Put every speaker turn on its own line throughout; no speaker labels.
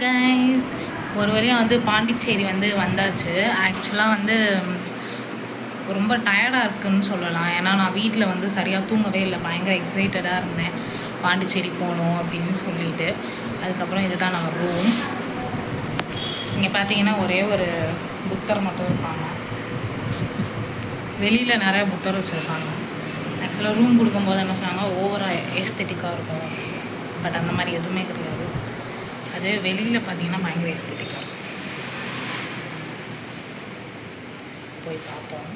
Guys, ஒரு வழியாக வந்து பாண்டிச்சேரி வந்து வந்தாச்சு. ஆக்சுவலாக வந்து ரொம்ப டயர்டாக இருக்குதுன்னு சொல்லலாம். ஏன்னா நான் வீட்டில் வந்து சரியாக தூங்கவே இல்லை. பயங்கர எக்ஸைட்டடாக இருந்தேன் பாண்டிச்சேரி போகணும் அப்படின்னு சொல்லிட்டு. அதுக்கப்புறம் இதுதான் நம்ம ரூம். இங்கே பார்த்தீங்கன்னா ஒரே ஒரு புத்தர் மட்டும் இருப்பாங்க. வெளியில் நிறைய புத்தர் வச்சுருப்பாங்க. ஆக்சுவலாக ரூம் கொடுக்கும்போது என்ன சொன்னாங்க, ஓவராக ஏஸ்தெட்டிக்காக இருக்கும். பட் அந்த மாதிரி எதுவுமே கிடையாது. அது வெளியில் பார்த்தீங்கன்னா பயங்கர எஸ்தெட்டிக்காக இருக்கும். போய் பார்ப்போம்.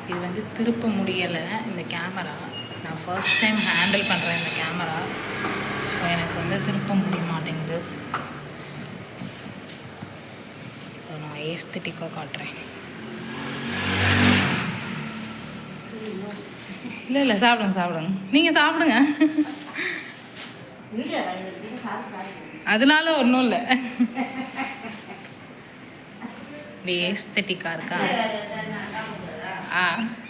இது வந்து திருப்ப முடியலை இந்த கேமரா. நான் ஃபர்ஸ்ட் டைம் ஹேண்டில் பண்ணுறேன் இந்த கேமரா. ஸோ எனக்கு வந்து திருப்ப முடிய மாட்டேங்குது. நான் ஏஸ்தெட்டிக்காக காட்டுறேன். இல்லை சாப்பிடுங்க. நீங்கள் சாப்பிடுங்க. அதனால ஒன்றும் இல்லை. இப்படி ஏஸ்தெட்டிக்காக இருக்கா?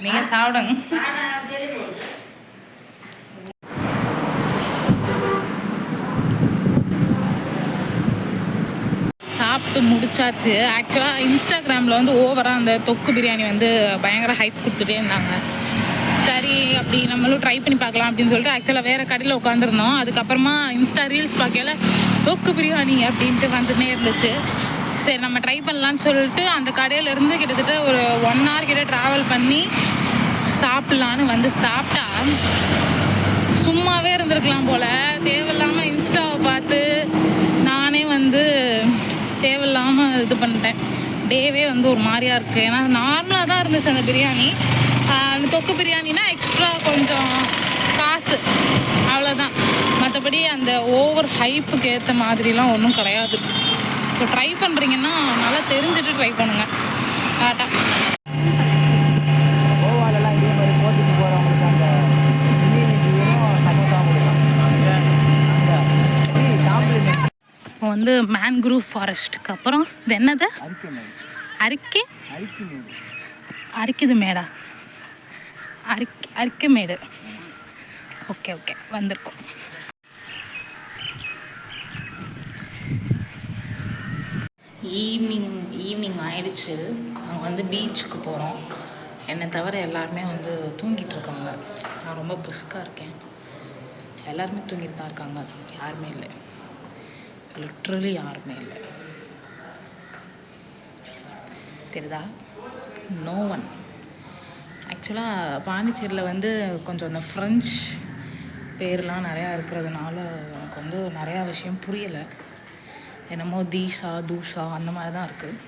நீங்கள் சாப்பிடுங்க. சாப்பிட்டு முடிச்சாச்சு. ஆக்சுவலாக இன்ஸ்டாகிராமில் வந்து ஓவராக அந்த தொக்கு பிரியாணி வந்து பயங்கர ஹைப் கொடுத்துட்டே இருந்தாங்க. சரி அப்படி நம்மளும் ட்ரை பண்ணி பார்க்கலாம் அப்படின்னு சொல்லிட்டு ஆக்சுவலாக வேறு கடையில் உட்காந்துருந்தோம். அதுக்கப்புறமா இன்ஸ்டா ரீல்ஸ் பார்க்கல தொக்கு பிரியாணி அப்படின்ட்டு வந்துன்னே இருந்துச்சு. சரி நம்ம ட்ரை பண்ணலான்னு சொல்லிட்டு அந்த கடையிலேருந்து கிட்டத்தட்ட ஒரு 1 hour கிட்ட ட்ராவல் பண்ணி சாப்பிட்லான்னு வந்து சாப்பிட்டா சும்மாவே இருந்திருக்கலாம் போல். தேவையில்லாமல் இன்ஸ்டாவை பார்த்து நானே வந்து தேவையில்லாமல் இது பண்ணிட்டேன். டேவே வந்து ஒரு மாதிரியாக இருக்குது. ஏன்னா நார்மலாக தான் இருந்துச்சு அந்த பிரியாணி. அந்த தொக்கு பிரியாணினா எக்ஸ்ட்ரா கொஞ்சம் காசு, அவ்வளோதான். மற்றபடி அந்த ஓவர் ஹைப்புக்கு ஏற்ற மாதிரிலாம் ஒன்றும் கிடையாது. ஸோ ட்ரை பண்ணுறீங்கன்னா நல்லா தெரிஞ்சுட்டு ட்ரை பண்ணுங்கள். டாட்டா.
கோவாலெல்லாம் இதே மாதிரி போட்டிக்கு போகிறவங்களுக்கு அந்த
இப்போ வந்து மேன்க்ரூவ் ஃபாரஸ்ட்டுக்கு அப்புறம் இது என்னது? அரிக்குது மேடா, அரிக்கமேடு. ஓகே வந்திருக்கோம். ஈவினிங் ஆயிடுச்சு. நாங்கள் வந்து பீச்சுக்கு போகிறோம். என்னை தவிர எல்லாருமே வந்து தூங்கிட்டு இருக்காங்க. நான் ரொம்ப பிரிஸ்காக இருக்கேன். எல்லாருமே தூங்கிட்டு தான் இருக்காங்க. யாருமே இல்லை, லிட்ரலி யாருமே இல்லை. தெரியுதா? No one. ஆக்சுவலாக பாண்டிச்சேரியில் வந்து கொஞ்சம் அந்த ஃப்ரெஞ்ச் பேர்லாம் நிறையா இருக்கிறதுனால எனக்கு வந்து நிறையா விஷயம் புரியலை. என்னமோ தூஷா அந்த மாதிரி தான் இருக்குது.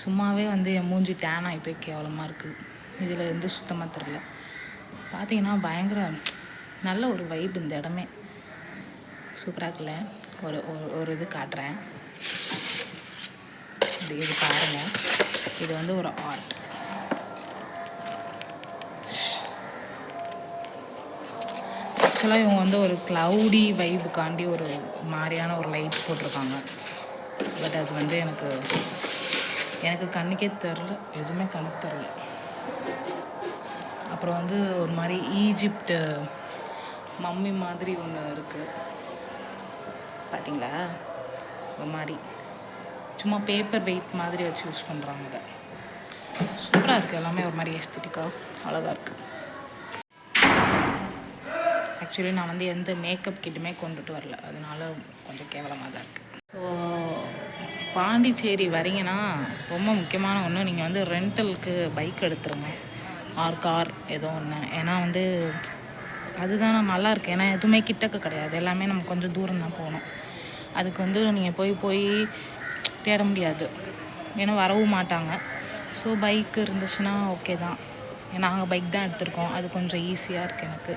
சும்மாவே வந்து என் மூஞ்சி டேன் ஆகி போய் கேவலமாக இருக்குது. இதில் வந்து சுத்தமாக தெரில. பார்த்தீங்கன்னா பயங்கர நல்ல ஒரு வைப் இந்த இடமே. சூப்பராக இருக்குல்ல? ஒரு இது காட்டுறேன். இது பாருங்கள். இது வந்து ஒரு ஆர்ட். ஆக்சுவலாக இவங்க வந்து ஒரு க்ளவுடி வைபுக்காண்டி ஒரு மாதிரியான ஒரு லைட் போட்டிருக்காங்க. பட் அது வந்து எனக்கு கண்ணுக்கே தெரில, எதுவுமே கண்ணுக்கு தெரில. அப்புறம் வந்து ஒரு மாதிரி ஈஜிப்டு மம்மி மாதிரி ஒன்று இருக்குது பார்த்தீங்களா? ஒரு மாதிரி சும்மா பேப்பர் வெயிட் மாதிரி வச்சு யூஸ் பண்ணுறாங்க. அதை சூப்பராக இருக்குது. எல்லாமே ஒரு மாதிரி எஸ்தெட்டிக்காக அழகாக இருக்குது. ஆக்சுவலி நான் வந்து எந்த மேக்கப் கிட்டுமே கொண்டுட்டு வரல, அதனால கொஞ்சம் கேவலமாக தான் இருக்குது. ஸோ பாண்டிச்சேரி வரீங்கன்னா ரொம்ப முக்கியமான ஒன்று, நீங்கள் வந்து ரெண்டலுக்கு பைக் எடுத்துருங்க, கார் ஏதோ ஒன்று. ஏன்னா வந்து அதுதான் நல்லா இருக்குது. ஏன்னா எதுவுமே கிட்டக்க கிடையாது, எல்லாமே நம்ம கொஞ்சம் தூரம் தான் போகணும். அதுக்கு வந்து நீங்கள் போய் தேட முடியாது, ஏன்னா வரவும் மாட்டாங்க. ஸோ பைக் இருந்துச்சுன்னா ஓகே தான். ஏன்னா நாங்கள் பைக் தான் எடுத்திருக்கோம். அது கொஞ்சம் ஈஸியாக இருக்குது. எனக்கு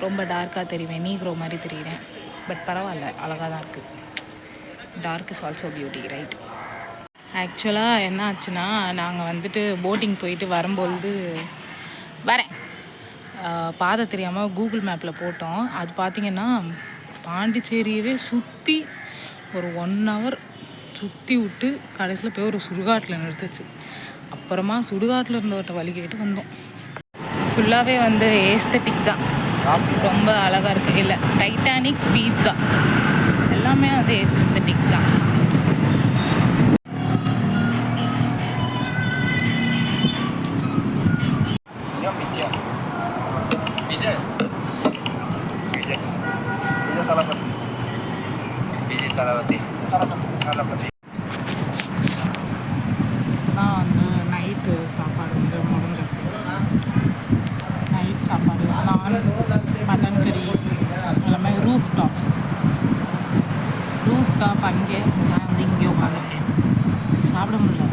ரொம்ப டார்க்காக தெரிவேன், நீக்ரோ மாதிரி தெரியுறேன். பட் பரவாயில்ல, அழகாக தான் இருக்குது. Dark is also beauty, right? ஆக்சுவலாக என்ன ஆச்சுன்னா, நாங்கள் வந்துட்டு போட்டிங் போயிட்டு வரும்பொழுது பாதை தெரியாமல் கூகுள் மேப்பில் போட்டோம். அது பார்த்திங்கன்னா பாண்டிச்சேரியவே சுற்றி ஒரு 1 hour சுற்றி விட்டு கடைசியில் போய் ஒரு சுடுகாட்டில் நிறுத்துச்சு. அப்புறமா சுடுகாட்டில் இருந்தவர்கிட்ட வழி கேட்டு வந்தோம். ஃபுல்லாகவே வந்து ஏஸ்தெட்டிக் தான், ரொம்ப அழகாக இருக்குது. இல்லை டைட்டானிக் பீட்சா எஸ்தட்டிக் தான். நான் வந்து நைட்டு சாப்பாடு வந்து முடிஞ்சிருக்கு. நைட் சாப்பாடு நான் மட்டன் கறி எல்லாமே ரூஃப் டாப் அங்கே நான் வந்து இங்கே உட்காந்துருக்கேன். சாப்பிட முடியல,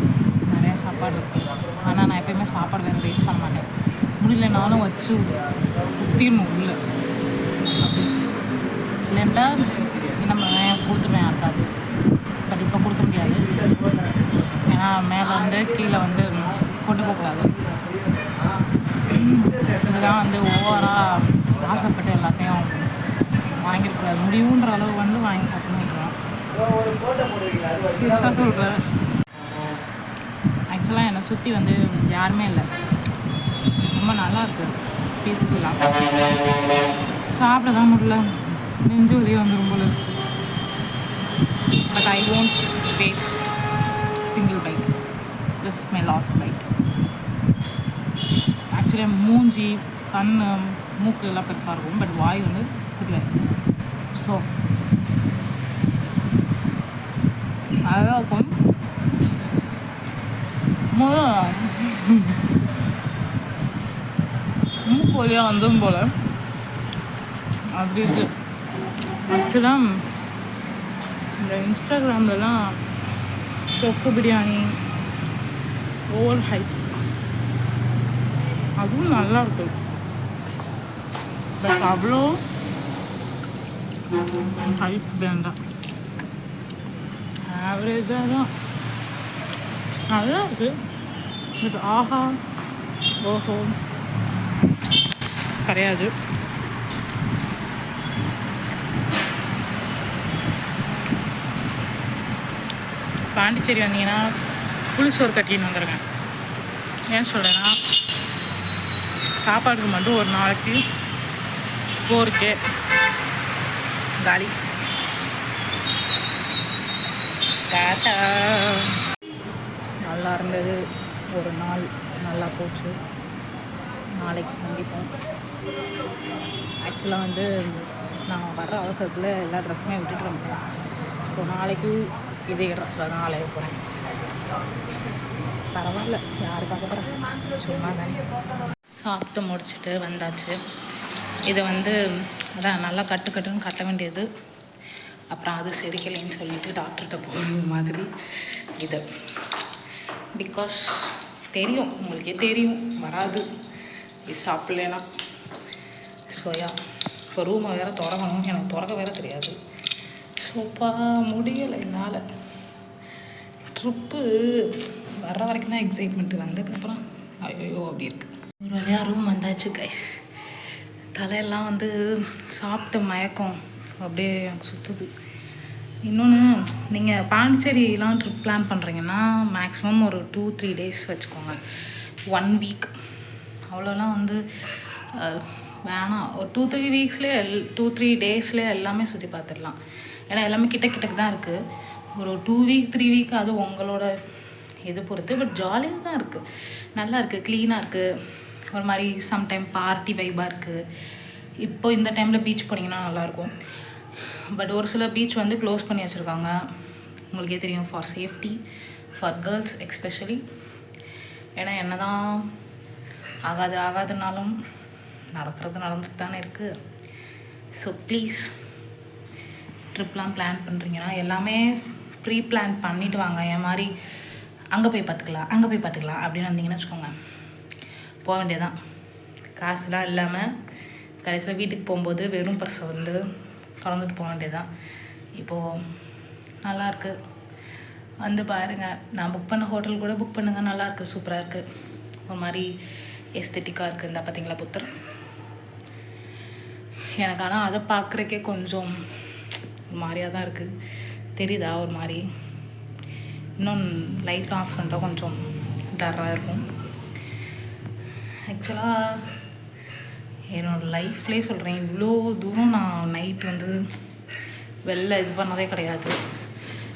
நிறையா சாப்பாடு இருக்குது. ஆனால் நான் எப்போயுமே சாப்பாடு வேறு வேஸ்ட் பண்ண மாட்டேன். முடியலனாலும் வச்சு குத்திடணும் உள்ள அப்படி. இல்லைண்டா நம்ம கொடுத்துருவேன் யாருக்காது. பட் இப்போ கொடுக்க முடியாது, ஏன்னா மேலே வந்து கீழே வந்து கொண்டு போகக்கூடாது. இதுதான் வந்து ஓவராக ஆசைப்பட்டு எல்லாத்தையும் வாங்கியிருக்கூடாது. முடிவுன்ற அளவு வந்து வாங்கி சாப்பிடணும். சீரியஸாக சொல்கிறேன். ஆக்சுவலாக என்னை சுற்றி வந்து யாருமே இல்லை. ரொம்ப நல்லாயிருக்கு, பீஸ்ஃபுல்லாக. சாப்பிட தான் முடியல, நெஞ்சு வலி வந்துடும் போல. But I won't waste single bite. This is my last bite. Actually மூஞ்சி, கண், மூக்கு எல்லாம் பெருசாக இருக்கும், பட் வாய் வந்து குட்டியாக இருக்கும். ஸோ அதான் இருக்கும். மூக்கு வழியாக வந்ததும் போல் அப்படி இருக்குது. ஆக்சுவலாக இந்த இன்ஸ்டாகிராம்லலாம் தொக்கு பிரியாணி ஓவர் ஹைப், அதுவும் நல்லா இருக்கு. பட் அவ்வளோ ஹைப் வேண்டாம், ஆவரேஜாக தான் நல்லா இருக்கு. பட் ஆஹா ஓஹோ கிடையாது. பாண்டிச்சேரி வந்தீங்கன்னா புளிசோறு கட்டின்னு வந்துடுங்க. ஏன் சொல்கிறேன்னா, சாப்பாடுக்கு மட்டும் ஒரு நாளைக்கு 4K காலி. டாட்டா. நல்லா இருந்தது, ஒரு நாள் நல்லா போச்சு. நாளைக்கு சந்திப்போம். ஆக்சுவலாக வந்து நான் வர்ற அவசரத்தில் எல்லா ட்ரெஸ்ஸுமே விட்டுட்டு வந்துட்டேன். ஸோ நாளைக்கு இதே ட்ரெஸ்ஸில் தான் அலைய போகிறேன். பரவாயில்ல, யாருக்காக போகிறேன், சும்மா தானே. சாப்பிட்டு முடிச்சுட்டு வந்தாச்சு. இதை வந்து அதான் நல்லா கட்டுன்னு கட்ட வேண்டியது. அப்புறம் அது செரிக்கலைன்னு சொல்லிட்டு டாக்டர்கிட்ட போகிற மாதிரி இது. பிகாஸ் தெரியும், உங்களுக்கே தெரியும் வராது இது சாப்பிட்லேன்னா. ஸோயா இப்போ ரூமை வேறு திறக்கணும், எனக்கு திறக்க வேறு தெரியாது. சோப்பா முடியலை என்னால். ட்ரிப்பு வர்ற வரைக்கும் தான் எக்ஸைட்மெண்ட்டு, வந்ததுக்கப்புறம் ஐயோ அப்படி இருக்குது. ஒரு வழியாக ரூம் வந்தாச்சு கைஸ். தலையெல்லாம் வந்து சாப்பிட்ட மயக்கம் அப்படியே எனக்கு சுற்றுது. இன்னொன்று, நீங்கள் பாண்டிச்சேரிலாம் ட்ரிப் பிளான் பண்ணுறீங்கன்னா மேக்ஸிமம் ஒரு 2-3 டேஸ் வச்சுக்கோங்க. 1 வீக் அவ்வளோலாம் வந்து வேணாம். ஒரு 2-3 வீக்ஸ்லேயே 2-3 டேஸ்லேயே எல்லாமே சுற்றி பார்த்துடலாம். ஏன்னா எல்லாமே கிட்டக்கு தான் இருக்குது. ஒரு 2 வீக் 3 வீக் அது உங்களோட இது பொறுத்து. பட் ஜாலியாக தான் இருக்குது, நல்லா இருக்குது, க்ளீனாக இருக்குது. ஒரு மாதிரி சம்டைம் பார்ட்டி வைபாக இருக்குது. இப்போ இந்த டைமில் பீச் போனீங்கன்னா நல்லாயிருக்கும். பட் ஒரு சில பீச் வந்து க்ளோஸ் பண்ணி வச்சுருக்காங்க, உங்களுக்கே தெரியும், for safety, for girls especially. ஏன்னா என்ன தான் ஆகாதுனாலும் நடக்கிறது நடந்துட்டு தானே இருக்குது. ஸோ ப்ளீஸ் ட்ரிப்லாம் பிளான் பண்ணுறீங்கன்னா எல்லாமே ப்ரீ பிளான் பண்ணிவிட்டு வாங்க. என் மாதிரி அங்கே போய் பார்த்துக்கலாம் அப்படின்னு வந்தீங்கன்னு வச்சுக்கோங்க, போக வேண்டியதான். காசுலாம் இல்லாமல் கடைசியில் வீட்டுக்கு போகும்போது வெறும் பர்ஸை வந்து கலந்துட்டு போக வேண்டியதான். இப்போது நல்லாயிருக்கு, வந்து பாருங்கள். நான் புக் பண்ண ஹோட்டல் கூட புக் பண்ணுங்கள், நல்லாயிருக்கு, சூப்பராக இருக்குது, ஒரு மாதிரி எஸ்தெட்டிக்காக இருக்குது. இந்த பார்த்தீங்களா புத்தர், எனக்கு ஆனால் அதை பார்க்குறக்கே கொஞ்சம் ஒரு மாதிரியாக தான் இருக்குது, தெரியுதா ஒரு மாதிரி. இன்னும் லைட் ஆஃப் பண்ணிட்டால் கொஞ்சம் டர்ராக இருக்கும். ஆக்சுவலாக என்னோடய லைஃப்லேயே சொல்கிறேன், இவ்வளோ தூரம் நான் நைட் வந்து வெளில இது பண்ணதே கிடையாது.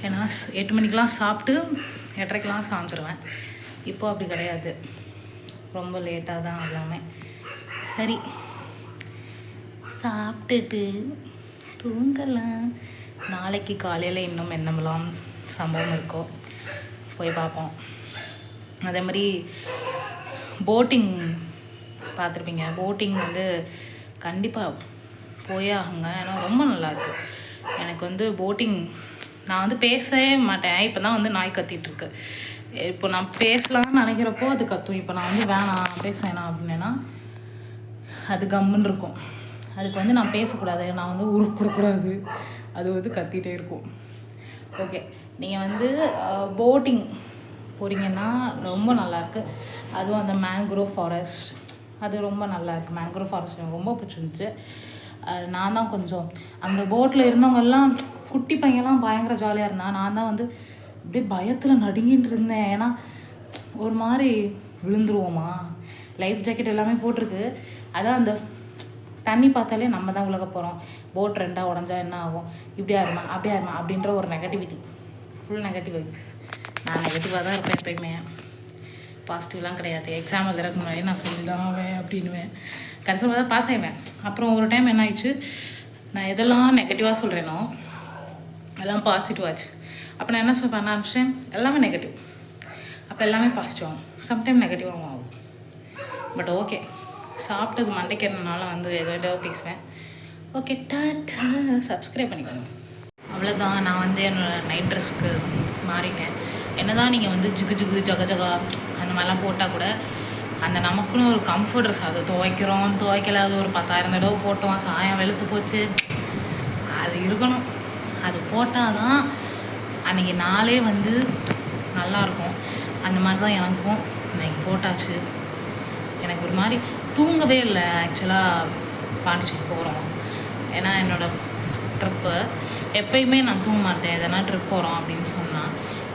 ஏன்னா 8 மணிக்கெலாம் சாப்பிட்டு 8:30க்கெலாம் சாஞ்சிருவேன். இப்போ அப்படி கிடையாது, ரொம்ப லேட்டாக தான் எல்லாமே. சரி, சாப்பிட்டுட்டு தூங்கலாம். நாளைக்கு காலையில் இன்னும் என்னமெல்லாம் சம்பவம் இருக்கோ போய் பார்ப்போம். அதே மாதிரி போட்டிங் பார்த்துருப்பீங்க. போட்டிங் வந்து கண்டிப்பாக போயே ஆகுங்க. ஏன்னா ரொம்ப நல்லாயிருக்கு. எனக்கு வந்து போட்டிங் நான் வந்து பேசவே மாட்டேன். இப்போ தான் வந்து நாய் கத்திகிட்ருக்கு. இப்போ நான் பேசலாம்னு நினைக்கிறப்போ அது கத்தும். இப்போ நான் வந்து வேணாம் பேச வேணாம் அப்படின்னா அது கம்முன்னு இருக்கும். அதுக்கு வந்து நான் பேசக்கூடாது, நான் வந்து உருப்படக்கூடாது, அது வந்து கத்திகிட்டே இருக்கும். ஓகே, நீங்கள் வந்து போட்டிங் போகிறீங்கன்னா ரொம்ப நல்லாயிருக்கு. அதுவும் அந்த மேங்க்ரோவ் ஃபாரஸ்ட் அது ரொம்ப நல்லாயிருக்கு. மேங்க்ரோவ் ஃபாரஸ்ட் எனக்கு ரொம்ப பிடிச்சிருந்துச்சு. நான் தான் கொஞ்சம் அங்கே போட்டில் இருந்தவங்கெல்லாம் குட்டி பையன்லாம் பயங்கர ஜாலியாக இருந்தான். நான் தான் வந்து அப்படியே பயத்தில் நடுங்கிட்டு இருந்தேன். ஏன்னா ஒரு மாதிரி விழுந்துருவோமா. லைஃப் ஜாக்கெட் எல்லாமே போட்டிருக்கு. அதான் அந்த தண்ணி பார்த்தாலே நம்ம தான் உலக போகிறோம், போட் 2ஆக உடஞ்சா என்ன ஆகும், இப்படியா இருமா அப்படியா இருமா அப்படின்ற ஒரு நெகட்டிவிட்டி, ஃபுல் நெகட்டிவ் வைப்ஸ். நான் நெகட்டிவாக தான் இருப்பேன் எப்பயுமே, பாசிட்டிவ்லாம் கிடையாது. எக்ஸாம் எழுதுறதுக்கு முன்னாடி நான் ஃபெயில் தான் ஆவேன் அப்படின்னுவேன். கடைசியில் பார்த்தா பாஸ் ஆகிடுவேன். அப்புறம் ஒரு டைம் என்ன ஆயிடுச்சு, நான் எதெல்லாம் நெகட்டிவாக சொல்கிறேனோ எல்லாம் பாசிட்டிவ் ஆச்சு. அப்போ நான் என்ன பண்ண ஆரம்பிச்சேன், எல்லாமே நெகட்டிவ், அப்போ எல்லாமே பாசிட்டிவ் ஆகும், சம்டைம் நெகட்டிவாகவும் ஆகும். பட் ஓகே, சாப்பிட்டது மண்டைக்கிறதுனால வந்து ஏதோ பேசுவேன். Okay, tata. சப்ஸ்கிரைப் பண்ணிக்கோங்க. அவ்வளோதான். நான் வந்து என்னோடய நைட் ட்ரெஸ்க்கு மாறிட்டேன். என்ன தான் நீங்கள் வந்து ஜிகு ஜிகு ஜக ஜகா அந்த மாதிரிலாம் போட்டால் கூட அந்த நமக்குன்னு ஒரு கம்ஃபர்ட் ட்ரெஸ், அது துவைக்கல, அது ஒரு 10,000 தடவை போட்டோம், சாயம் வெளுத்து போச்சு, அது இருக்கணும். அது போட்டால் தான் அன்றைக்கி நாளே வந்து நல்லாயிருக்கும். அந்த மாதிரி தான் எனக்கும் இன்றைக்கி போட்டாச்சு. எனக்கு ஒரு மாதிரி தூங்கவே இல்லை. ஆக்சுவலாக பாண்டிச்சேரி போகிறோம், ஏன்னா என்னோடய ட்ரிப்பு. எப்பயுமே நான் தூங்க மாட்டேன் எதனா ட்ரிப் போகிறோம் அப்படின்னு சொன்னால்.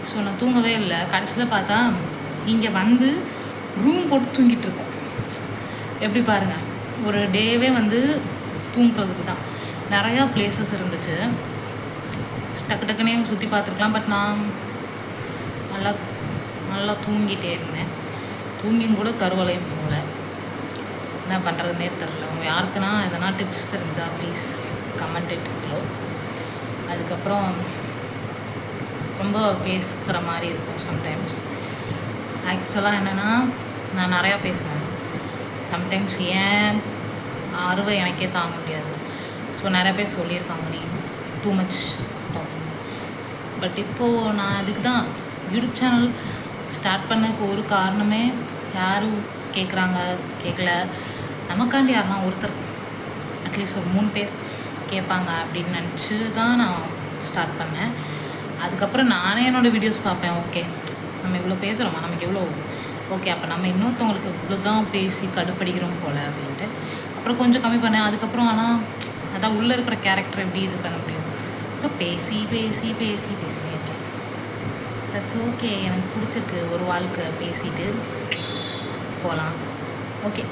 ஸோ நான் தூங்கவே இல்லை. கடைசியில் பார்த்தா இங்கே வந்து ரூம் போட்டு தூங்கிட்டு இருக்கோம். எப்படி பாருங்கள், ஒரு டேவே வந்து தூங்குறதுக்கு தான். நிறையா பிளேசஸ் இருந்துச்சு, டக்கு டக்குனே சுற்றி பார்த்துருக்கலாம். பட் நான் நல்லா தூங்கிட்டே இருந்தேன். தூங்கியும் கூட கருவளையும் போகல. என்ன பண்ணுறதுனே தெரில. அவங்க யாருக்குன்னா எதனா டிப்ஸ் தெரிஞ்சால் ப்ளீஸ் கமெண்ட் இட்டுங்களோ. அதுக்கப்புறம் ரொம்ப பேசுகிற மாதிரி இருக்கும் சம்டைம்ஸ். ஆக்சுவலாக என்னென்னா நான் நிறையா பேசுவேன். சம்டைம்ஸ் ஏன் ஆர்வம் எனக்கே தாங்க முடியாது. ஸோ நிறைய பேர் சொல்லியிருக்காங்க நீ டூ மச் டாக்கிங். பட் இப்போது நான் அதுக்கு தான் யூடியூப் சேனல் ஸ்டார்ட் பண்ணக்கு ஒரு காரணமே, யாரும் கேட்குறாங்க கேட்கல, நமக்காண்டி யாருனா ஒருத்தர் அட்லீஸ்ட் ஒரு 3 பேர் கேட்பாங்க அப்படின்னு நினச்சி தான் நான் ஸ்டார்ட் பண்ணேன். அதுக்கப்புறம் நானே என்னோடய வீடியோஸ் பார்ப்பேன். ஓகே, நம்ம இவ்வளோ பேசுகிறோமா, நமக்கு எவ்வளோ ஓகே, அப்போ நம்ம இன்னொருத்தவங்களுக்கு இவ்வளோ தான் பேசி கடுப்படிக்கிறோம் போல் அப்படின்ட்டு அப்புறம் கொஞ்சம் கம்மி பண்ணேன். அதுக்கப்புறம் ஆனால் அதான் உள்ளே இருக்கிற கேரக்டர் எப்படி இது பண்ண முடியும். ஸோ பேசி இருக்கேன். தட்ஸ் ஓகே, எனக்கு பிடிச்சிருக்கு. ஒரு வாழ்க்கை பேசிட்டு போகலாம். ஓகே,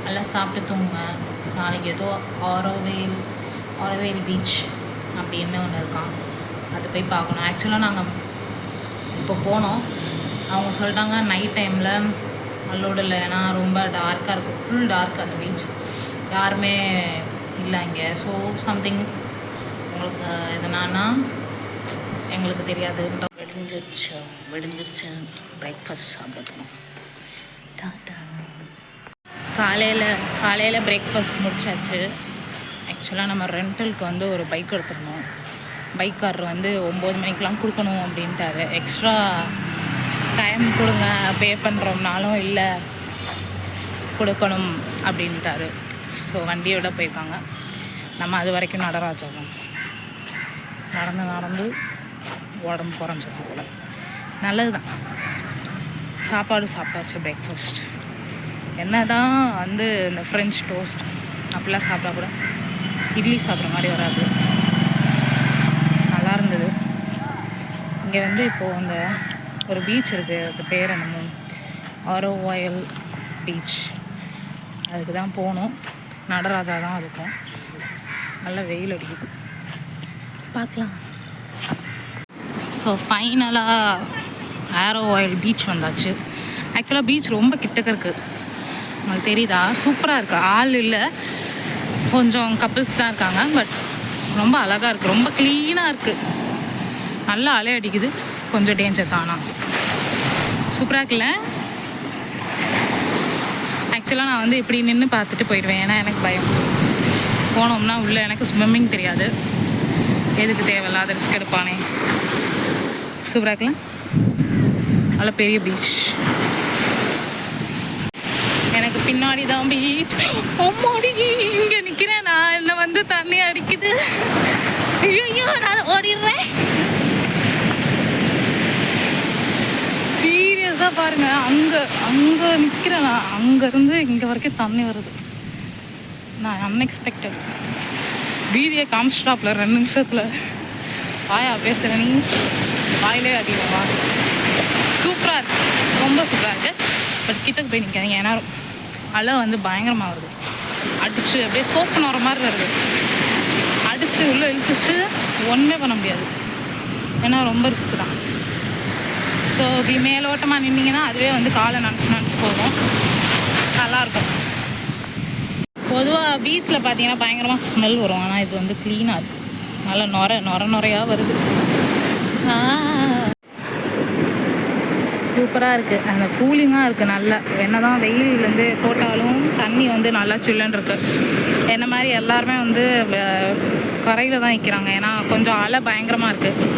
நல்லா சாப்பிட்டு தூங்க. நாளைக்கு ஏதோ ஆரோவேல் பீச் அப்படின்னு ஒன்று இருக்கான், அது போய் பார்க்கணும். ஆக்சுவலாக நாங்கள் இப்போ போனோம், அவங்க சொல்லிட்டாங்க நைட் டைமில் அலோடு இல்லை, ஏன்னா ரொம்ப டார்க்காக இருக்குது, ஃபுல் டார்க் அந்த பீச், யாருமே இல்லை இங்கே. ஸோ சம்திங் உங்களுக்கு எதனான்னா எங்களுக்கு தெரியாதுன்ற. வெடிஞ்சிருச்சு பிரேக்ஃபாஸ்ட் சாப்பிடணும். டாட்டா. காலையில் பிரேக்ஃபாஸ்ட் முடிச்சாச்சு. ஆக்சுவலாக நம்ம ரெண்டலுக்கு வந்து ஒரு பைக் எடுத்துருந்தோம். பைக்காரர் வந்து 9 மணிக்கெலாம் கொடுக்கணும் அப்படின்ட்டாரு. எக்ஸ்ட்ரா டைம் கொடுங்க, பே பண்ணுறோம்னாலும் இல்லை கொடுக்கணும் அப்படின்ட்டாரு. ஸோ வண்டியோட போயிருக்காங்க. நம்ம அது வரைக்கும் நடராஜாவும் நடந்து உடம்பு குறைஞ்சிடும் போல். நல்லது தான். சாப்பாடு சாப்பிட்டாச்சு. பிரேக்ஃபாஸ்ட் என்ன தான் வந்து இந்த ஃப்ரெஞ்ச் டோஸ்ட் அப்படிலாம் சாப்பிட்டா கூட இட்லி சாப்பிட்ற மாதிரி வராது. நல்லா இருந்தது. இங்கே வந்து இப்போது அந்த ஒரு பீச் இருக்குது, அது பேர் என்னமோ ஆரோவில் பீச், அதுக்கு தான் போகணும். நடராஜா தான் இருக்கும். நல்ல வெயில் அடிக்குது. பார்க்கலாம். ஸோ ஃபைனலாக ஆரோவில் பீச் வந்தாச்சு. ஆக்சுவலாக பீச் ரொம்ப கிட்டக்க இருக்குது, உங்களுக்கு தெரியுதா? சூப்பராக இருக்குது. ஆள் இல்லை, கொஞ்சம் கப்புள்ஸ் தான் இருக்காங்க. பட் ரொம்ப அழகாக இருக்குது, ரொம்ப க்ளீனாக இருக்குது. நல்லா அலை அடிக்குது, கொஞ்சம் டேஞ்சர் தானா. சூப்பராக இருக்குல்ல? ஆக்சுவலாக நான் வந்து இப்படி நின்று பார்த்துட்டு போயிடுவேன், ஏன்னா எனக்கு பயம். போனோம்னா உள்ளே எனக்கு ஸ்விம்மிங் தெரியாது, எதுக்கு தேவையில்லாத ரிஸ்க் எடுப்பானே. சூப்பராக இருக்குல்ல? நல்ல பெரிய பீச். எனக்கு பின்னாடி தான் பீச். அம்மாடி, இங்கே நிற்கிறேன் நான், என்னை வந்து தண்ணி அடிக்குது. ஐயோ, நான் ஓடிடுறேன். சீரியஸாக பாருங்கள், அங்கே நிற்கிறேன் நான். அங்கேருந்து இங்கே வரைக்கும் தண்ணி வருது. நான் அன்எக்ஸ்பெக்டட். வீதியை காமிச்சிட்டாப்ல 2 நிமிஷத்தில். வாயா பேசுகிற நீ, வாயிலே அடிவா. சூப்பராக இருக்குது, ரொம்ப சூப்பராக இருக்குது. பட் கிட்டக்கு போய் நிற்காதீங்க, ஏன்னா அலை வந்து பயங்கரமாக வருது. அடித்து அப்படியே சோப்பு நோற மாதிரி வருது. அடித்து உள்ளே இழுத்துச்சு ஒன்றுமே பண்ண முடியாது, ஏன்னா ரொம்ப ரிஸ்க்கு தான். ஸோ இப்படி மேலோட்டமாக நின்னீங்கன்னா அதுவே வந்து காலை நினச்சி போகும், நல்லாயிருக்கும். பொதுவாக பீச்சில் பார்த்தீங்கன்னா பயங்கரமாக ஸ்மெல் வரும், ஆனால் இது வந்து க்ளீனாக இருக்குது. நல்லா நுரையாக வருது. சூப்பராக இருக்குது, அந்த கூலிங்காக இருக்குது நல்லா. என்ன தான் வெயில் வந்து போட்டாலும் தண்ணி வந்து நல்லா சில்லுன்னு இருக்குது. என்ன மாதிரி எல்லாருமே வந்து கரையில் தான் நிற்கிறாங்க, ஏன்னா கொஞ்சம் அலை பயங்கரமாக இருக்குது.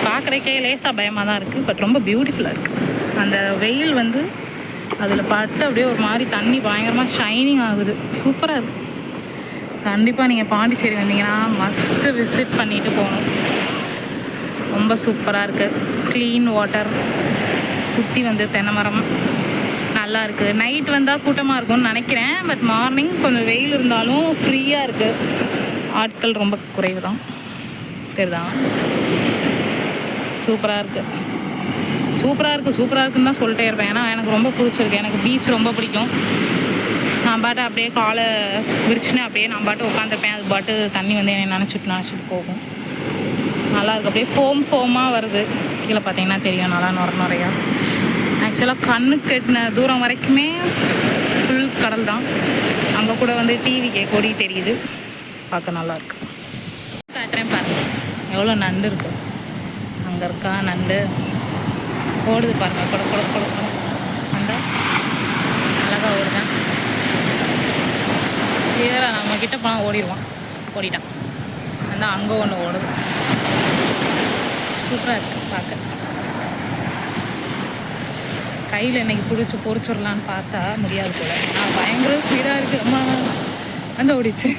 பார்க்குறக்கே லேசாக பயமாக தான் இருக்குது, பட் ரொம்ப பியூட்டிஃபுல்லாக இருக்குது. அந்த வெயில் வந்து அதில் பட்டு அப்படியே ஒரு மாதிரி தண்ணி பயங்கரமாக ஷைனிங் ஆகுது. சூப்பராக இருக்குது. கண்டிப்பாக நீங்கள் பாண்டிச்சேரி வந்தீங்கன்னா மஸ்ட்டு விசிட் பண்ணிவிட்டு போகணும். ரொம்ப சூப்பராக இருக்குது. க்ளீன் வாட்டர், சுற்றி வந்து தென்னை மரம் நல்லா இருக்குது. நைட் வந்தால் கூட்டமாக இருக்கும்னு நினைக்கிறேன், பட் மார்னிங் கொஞ்சம் வெயில் இருந்தாலும் ஃப்ரீயாக இருக்குது. ஆட்கள் ரொம்ப குறைவு தான், தெரியுதா? சூப்பராக இருக்குது, சூப்பராக இருக்குன்னு தான் சொல்லிட்டே இருப்பேன், ஏன்னா எனக்கு ரொம்ப பிடிச்சிருக்கு. எனக்கு பீச் ரொம்ப பிடிக்கும். நான் பாட்டு அப்படியே காலை விரிச்சுன்னு அப்படியே நான் பாட்டு உட்காந்துருப்பேன். அது பாட்டு தண்ணி வந்து என்னை நினச்சிட்டு போகும். நல்லாயிருக்கு, அப்படியே ஃபோமாக வருது. கீழே பார்த்தீங்கன்னா தெரியும், நல்லா நுரையா. ஆக்சுவலாக கண்ணுக்கு கெட்டின தூரம் வரைக்குமே ஃபுல் கடல் தான். அங்கே கூட வந்து டிவிக்கு கொடி தெரியுது, பார்க்க நல்லாயிருக்கு. காட்டுறேன் பாருங்கள், எவ்வளோ நண்டு இருக்கு. அங்கே இருக்கா நண்டு, ஓடுது பாருங்கள். கொட நண்டா அழகாக ஓடுதான். கிளியராக நம்ம கிட்ட போனால் ஓடிட்டான். அந்த அங்கே ஒன்று ஓடுது. சூப்பராக இருக்குது பார்க்க. கையில் இன்னைக்கு பிடிச்சி பொறிச்சிடலான்னு பார்த்தா முடியாது போல. நான் பயங்கர ஸ்பீடாக இருக்குது. அம்மா வந்து ஓடிச்சு.